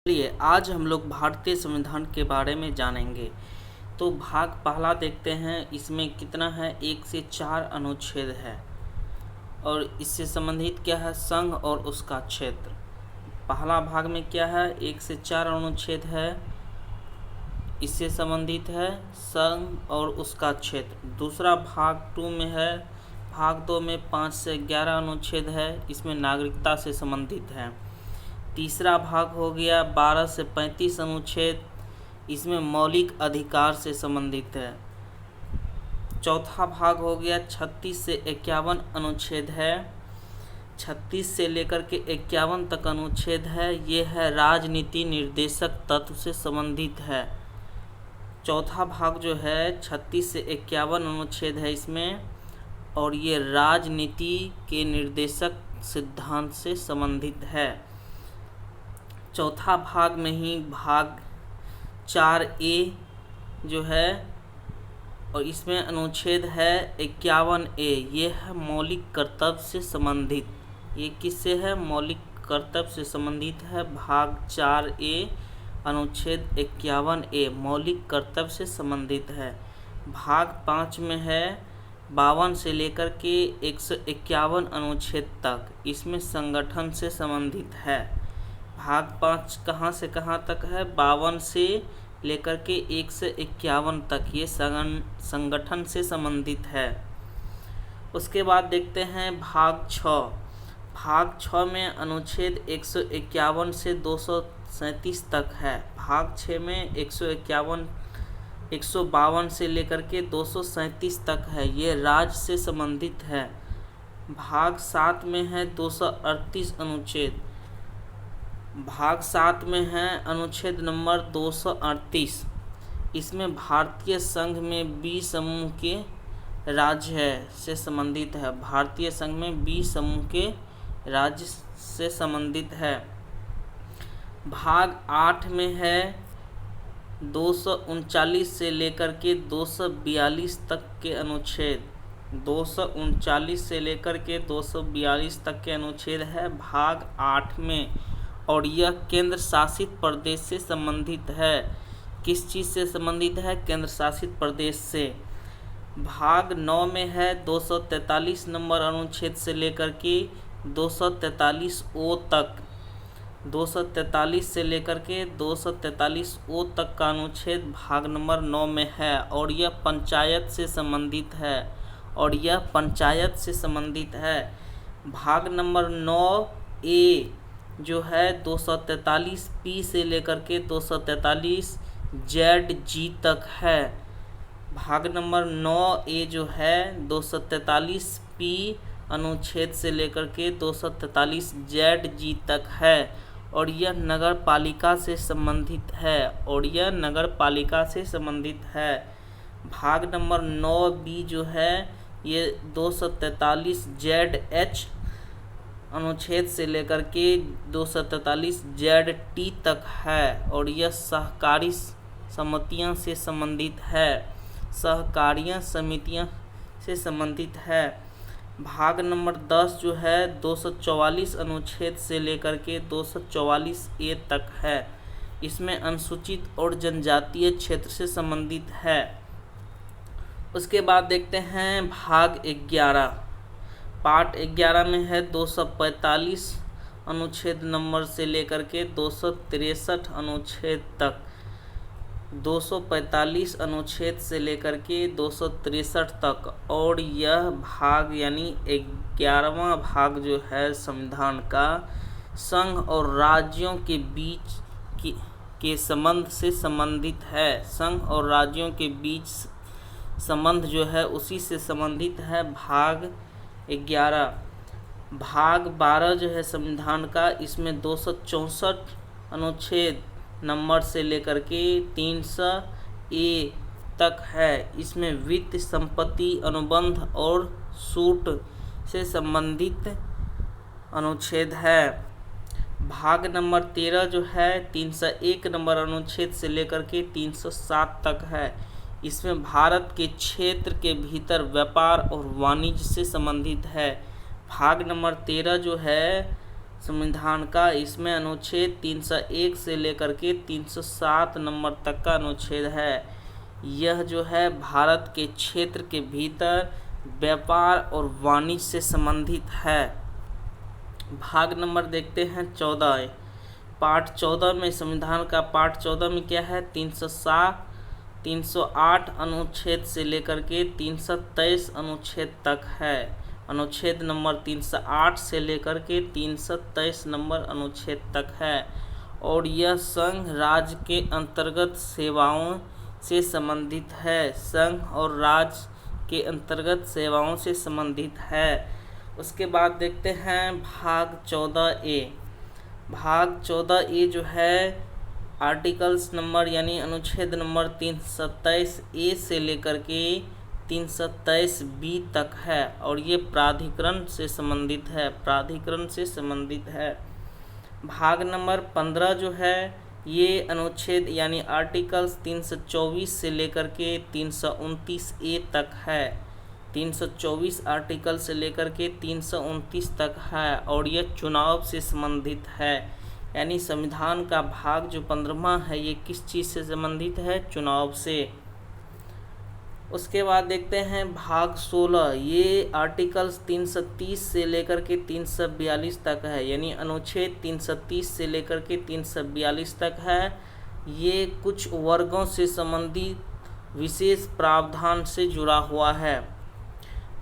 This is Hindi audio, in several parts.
चलिए आज हम लोग भारतीय संविधान के बारे में जानेंगे। तो भाग पहला देखते हैं, इसमें कितना है, 1 से 4 अनुच्छेद है और इससे संबंधित क्या है, संघ और उसका क्षेत्र। पहला भाग में क्या है, 1 से 4 अनुच्छेद है, इससे संबंधित है संघ और उसका क्षेत्र। दूसरा भाग 2 में है, भाग 2 में 5 से 11 अनुच्छेद है, इसमें नागरिकता से संबंधित है। तीसरा भाग हो गया 12 से 35 अनुच्छेद, इसमें मौलिक अधिकार से संबंधित है। चौथा भाग हो गया 36 से 51 अनुच्छेद है, 36 से लेकर के 51 तक अनुच्छेद है, ये है राजनीति निर्देशक तत्व से संबंधित है। चौथा भाग जो है 36 से 51 अनुच्छेद है इसमें, और ये राजनीति के निर्देशक सिद्धांत से संबंधित है। चौथा भाग में ही भाग 4A जो है, और इसमें अनुच्छेद है 51A, ये है मौलिक कर्तव्य से संबंधित। ये किससे है, मौलिक कर्तव्य से संबंधित है। भाग 4A अनुच्छेद 51A मौलिक कर्तव्य से संबंधित है। भाग 5 में है 52 से लेकर के 151 अनुच्छेद तक, इसमें संगठन से संबंधित है। भाग 5 कहाँ से कहाँ तक है, 52 से लेकर के 151 तक, ये संगठन से संबंधित है। उसके बाद देखते हैं भाग 6। भाग 6 में अनुच्छेद 151 से 237 तक है। भाग 6 में 152 से लेकर के 237 तक है, ये राज्य से संबंधित है। भाग 7 में है 238 अनुच्छेद। भाग 7 में है अनुच्छेद नंबर 238, इसमें भारतीय संघ में बी समूह के राज्य है से संबंधित है। भारतीय संघ में बी समूह के राज्य से संबंधित है। भाग 8 में है 239 से लेकर के 242 तक के अनुच्छेद, 239 से लेकर के 242 तक के अनुच्छेद है भाग 8 में, और यह केंद्र शासित प्रदेश से संबंधित है। किस चीज़ से संबंधित है, केंद्र शासित प्रदेश से। भाग 9 में है 243 नंबर अनुच्छेद से लेकर के 243O तक, 243 से लेकर के 243O तक का अनुच्छेद भाग नंबर 9 में है, और यह पंचायत से संबंधित है, और यह पंचायत से संबंधित है। भाग नंबर 9A जो है 243P से लेकर के 243ZG तक है। भाग नंबर 9A जो है 243P अनुच्छेद से लेकर के 243ZG तक है, और यह नगर पालिका से संबंधित है, और यह नगर पालिका से संबंधित है। भाग नंबर 9B जो है ये 243ZH अनुच्छेद से लेकर के 243ZT तक है, और यह सहकारी समितियां से संबंधित है, सहकारियां समितियां से संबंधित है। भाग नंबर 10 जो है 244 अनुच्छेद से लेकर के 244A तक है, इसमें अनुसूचित और जनजातीय क्षेत्र से संबंधित है। उसके बाद देखते हैं भाग 11। पार्ट 11 में है 245 अनुच्छेद नंबर से लेकर के 263 अनुच्छेद तक, 245 अनुच्छेद से लेकर के 263 तक, और यह भाग यानी 11वां भाग जो है संविधान का संघ और राज्यों के बीच के संबंध से संबंधित है। संघ और राज्यों के बीच संबंध जो है उसी से संबंधित है भाग 11। भाग 12 जो है संविधान का, इसमें 264 अनुच्छेद नंबर से लेकर के 300A तक है, इसमें वित्त, संपत्ति, अनुबंध और छूट से संबंधित अनुच्छेद है। भाग नंबर 13 जो है 301 नंबर अनुच्छेद से लेकर के 307 तक है, इसमें भारत के क्षेत्र के भीतर व्यापार और वाणिज्य से संबंधित है। भाग नंबर 13 जो है संविधान का। इसमें अनुच्छेद 301 से लेकर के 307 नंबर तक का अनुच्छेद है। यह जो है भारत के क्षेत्र के भीतर व्यापार और वाणिज्य से संबंधित है। भाग नंबर देखते हैं 14। पार्ट 14 में, संविधान का पार्ट 14 में क्या है, 308 अनुच्छेद से लेकर के 323 अनुच्छेद तक है। अनुच्छेद नंबर 308 से लेकर के 323 नंबर अनुच्छेद तक है। और यह संघ राज्य के अंतर्गत सेवाओं से संबंधित है। संघ और राज्य के अंतर्गत सेवाओं से संबंधित है। उसके बाद देखते हैं भाग 14A। भाग 14A जो है आर्टिकल्स नंबर यानी अनुच्छेद नंबर 327A से लेकर के 327B तक है। और ये प्राधिकरण से संबंधित है, प्राधिकरण से संबंधित है। भाग नंबर 15 जो है ये अनुच्छेद यानी आर्टिकल्स 324 से लेकर के 329A तक है। 324 आर्टिकल से लेकर के 329 तक है। और यह चुनाव से संबंधित है। यानी संविधान का भाग जो 15वां है ये किस चीज़ से संबंधित है, चुनाव से। उसके बाद देखते हैं भाग 16। ये आर्टिकल्स 330 से लेकर के 342 तक है। यानी अनुच्छेद 330 से लेकर के 342 तक है। ये कुछ वर्गों से संबंधित विशेष प्रावधान से जुड़ा हुआ है।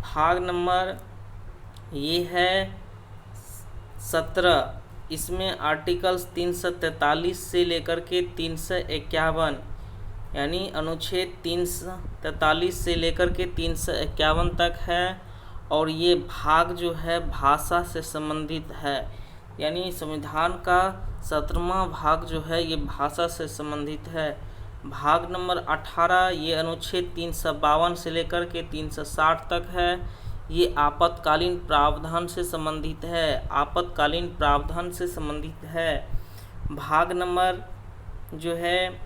भाग नंबर ये है 17। इसमें आर्टिकल्स 343 से लेकर के 351 यानी अनुच्छेद 343 से लेकर के 351 तक है। और ये भाग जो है भाषा से संबंधित है। यानी संविधान का 17वां भाग जो है ये भाषा से संबंधित है। भाग नंबर 18 ये अनुच्छेद 352 से लेकर के 360 तक है। ये आपातकालीन प्रावधान से संबंधित है, आपातकालीन प्रावधान से संबंधित है। भाग नंबर जो है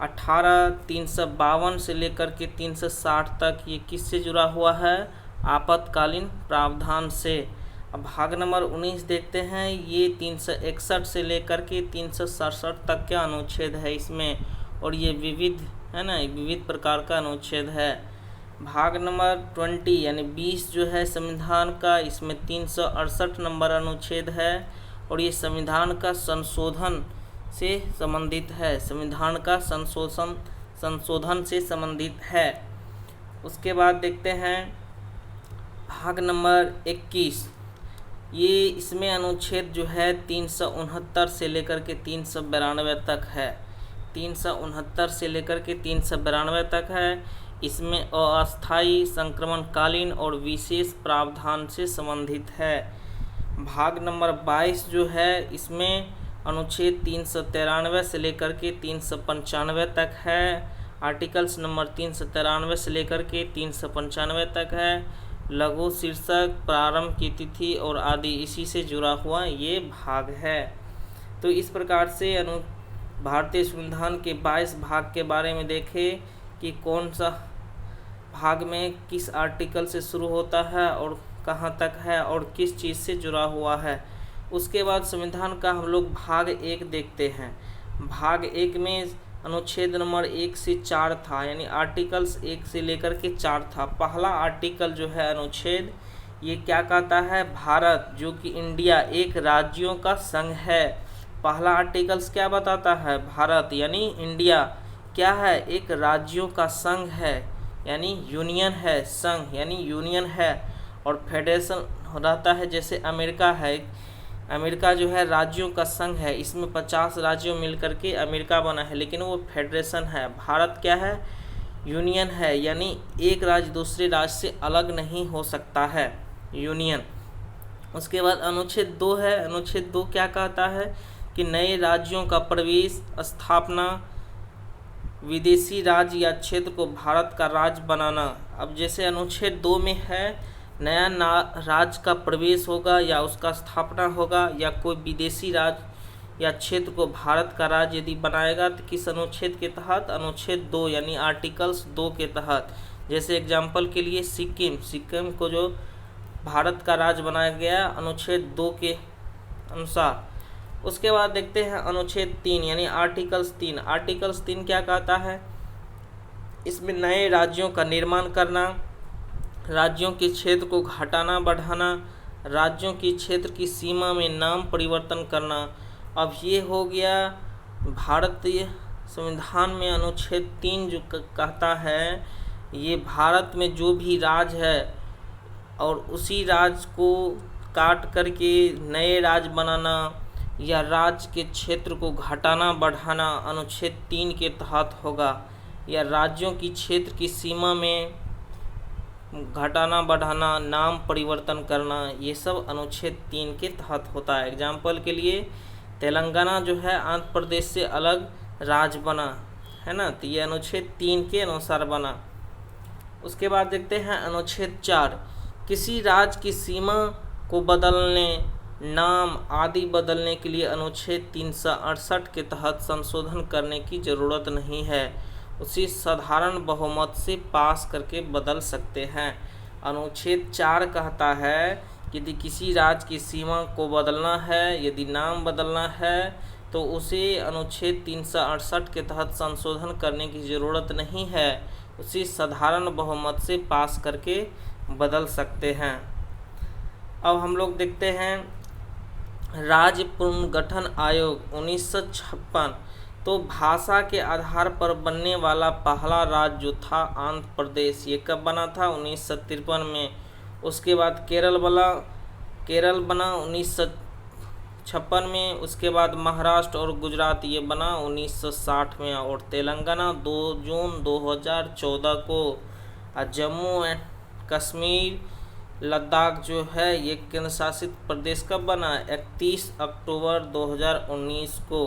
18 352 से लेकर के 360 तक ये किससे जुड़ा हुआ है, आपातकालीन प्रावधान से। अब भाग नंबर 19 देखते हैं। ये 361 से लेकर के 367 तक का अनुच्छेद है इसमें। और ये विविध है ना, विविध प्रकार का अनुच्छेद है। भाग नंबर 20 यानी 20 जो है संविधान का, इसमें 368 नंबर अनुच्छेद है। और ये संविधान का संशोधन से संबंधित है, संविधान का संशोधन से संबंधित है। उसके बाद देखते हैं भाग नंबर 21। ये इसमें अनुच्छेद जो है 369 से लेकर के 392 तक है। 369 से लेकर के 392 तक है। इसमें अस्थायी, संक्रमणकालीन और विशेष प्रावधान से संबंधित है। भाग नंबर 22 जो है इसमें अनुच्छेद 393 से लेकर के 395 तक है। आर्टिकल्स नंबर 393 से लेकर के 395 तक है। लघु शीर्षक, प्रारंभ की तिथि और आदि इसी से जुड़ा हुआ ये भाग है। तो इस प्रकार से भारतीय संविधान के 22 भाग के बारे में देखें कि कौन सा भाग में किस आर्टिकल से शुरू होता है और कहाँ तक है और किस चीज़ से जुड़ा हुआ है। उसके बाद संविधान का हम लोग भाग 1 देखते हैं। भाग 1 में अनुच्छेद नंबर 1 से 4 था, यानी आर्टिकल्स 1 से लेकर के 4 था। पहला आर्टिकल जो है अनुच्छेद ये क्या कहता है, भारत जो कि इंडिया एक राज्यों का संघ है। पहला आर्टिकल्स क्या बताता है, भारत यानी इंडिया क्या है, एक राज्यों का संघ है, यानी यूनियन है, संघ यानी यूनियन है। और फेडरेशन रहता है, जैसे अमेरिका है, अमेरिका जो है राज्यों का संघ है, इसमें 50 राज्यों मिलकर के अमेरिका बना है, लेकिन वो फेडरेशन है। भारत क्या है, यूनियन है, यानी एक राज्य दूसरे राज्य से अलग नहीं हो सकता है, यूनियन। उसके बाद अनुच्छेद 2 है। अनुच्छेद 2 क्या कहता है कि नए राज्यों का प्रवेश, स्थापना, विदेशी राज्य या क्षेत्र को भारत का राज्य बनाना। अब जैसे अनुच्छेद 2 में है, नया राज्य का प्रवेश होगा या उसका स्थापना होगा या कोई विदेशी राज्य या क्षेत्र को भारत का राज्य यदि बनाएगा तो किस अनुच्छेद के तहत, अनुच्छेद 2 यानी आर्टिकल्स 2 के तहत। जैसे एग्जाम्पल के लिए सिक्किम को जो भारत का राज्य बनाया गया अनुच्छेद 2 के अनुसार। उसके बाद देखते हैं अनुच्छेद 3 यानी आर्टिकल्स 3। आर्टिकल्स 3 क्या कहता है? इसमें नए राज्यों का निर्माण करना, राज्यों के क्षेत्र को घटाना बढ़ाना, राज्यों की क्षेत्र की सीमा में नाम परिवर्तन करना। अब ये हो गया भारतीय संविधान में अनुच्छेद 3 जो कहता है, ये भारत में जो भी राज्य है और उसी राज्य को काट करके नए राज्य बनाना या राज्य के क्षेत्र को घटाना बढ़ाना अनुच्छेद 3 के तहत होगा, या राज्यों की क्षेत्र की सीमा में घटाना बढ़ाना नाम परिवर्तन करना, ये सब अनुच्छेद 3 के तहत होता है। एग्जाम्पल के लिए तेलंगाना जो है आंध्र प्रदेश से अलग राज्य बना है ना, तो ये अनुच्छेद 3 के अनुसार बना। उसके बाद देखते हैं अनुच्छेद 4। किसी राज्य की सीमा को बदलने, नाम आदि बदलने के लिए अनुच्छेद 368 के तहत संशोधन करने की ज़रूरत नहीं है, उसे साधारण बहुमत से पास करके बदल सकते हैं। अनुच्छेद 4 कहता है कि यदि किसी राज्य की सीमा को बदलना है, यदि नाम बदलना है, तो उसे अनुच्छेद 368 के तहत संशोधन करने की ज़रूरत नहीं है, उसे साधारण बहुमत से पास करके बदल सकते हैं। अब हम लोग देखते हैं राज्य पुनर्गठन आयोग 1956। तो भाषा के आधार पर बनने वाला पहला राज्य जो था आंध्र प्रदेश, ये कब बना था? 1953 में। उसके बाद केरल बना 1956 में। उसके बाद महाराष्ट्र और गुजरात ये बना 1960 में, और तेलंगाना 2 जून 2014 को। जम्मू एंड कश्मीर लद्दाख जो है ये केंद्र शासित प्रदेश कब बना? 31 अक्टूबर 2019 को।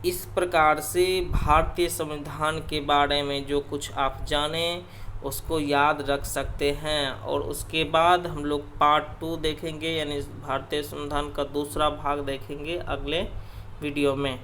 इस प्रकार से भारतीय संविधान के बारे में जो कुछ आप जानें उसको याद रख सकते हैं। और उसके बाद हम लोग पार्ट 2 देखेंगे, यानी भारतीय संविधान का दूसरा भाग देखेंगे अगले वीडियो में।